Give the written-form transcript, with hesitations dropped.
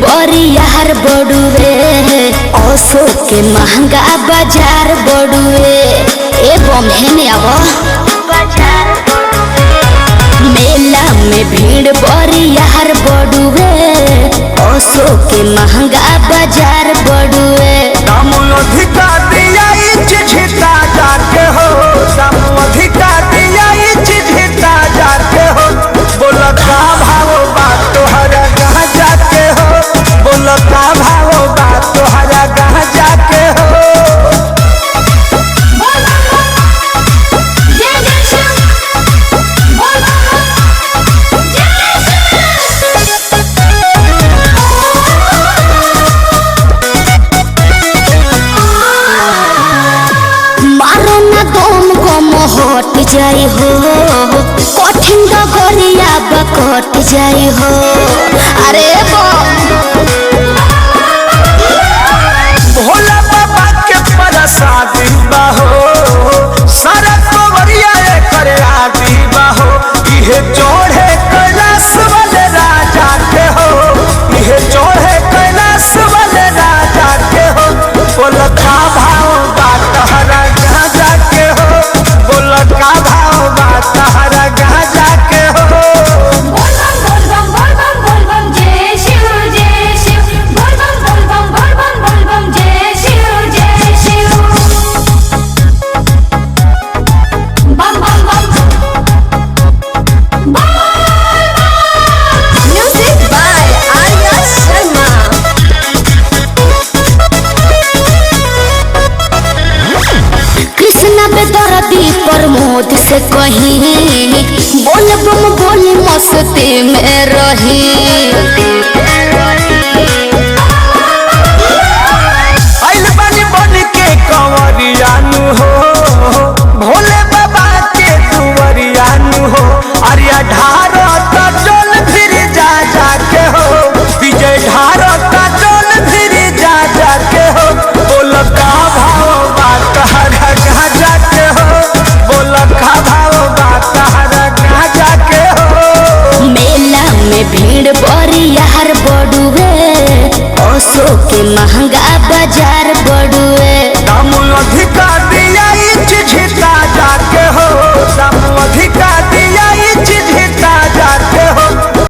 बरियार बड़ुए ओसो के महंगा बाजार बड़ुए ए बम्हेने अब मेला में भीड़ बरियार बड़ुए ओसो के महंगा बाजार बड़ुए दाम अधिका दिया चिझिता जाके हो दाम अधिका दिया चिझिता जाके हो बोल का भाव बात तोहरा कहाँ जाके हो बोल का भाव बात तोहरा कहाँ जाके हो हट जाई हो कठिन डगरिया बकट जाई हो अरे भोला बाबा के प्रसादी बाहो सारा कोवरिया करे आदि बाहो इहे चढ़े कैलाश वाले राजा के हो इहे चढ़े कैलाश वाले राजा के हो बोल का भाव बात हरा गाजा के हो बोल का भाव बात हरा गाजा के हो प्रमोद से कहीं बोल बम बोली मस्ती में रही आइल बानी बन के कंवरियानु हो भोले बाबा के दुवरियानु हो अरिया ढारो तो चल फिर जा जाके हो विजय ढारो तो चल फिर जा जाके हो बोल का भाव बात हरा कहाँ जाके हो बोल का भाव बात हरा कहाँ जाके हो मेला में भीड़ बरियार बड़ुए ओसो के महंगा बाजार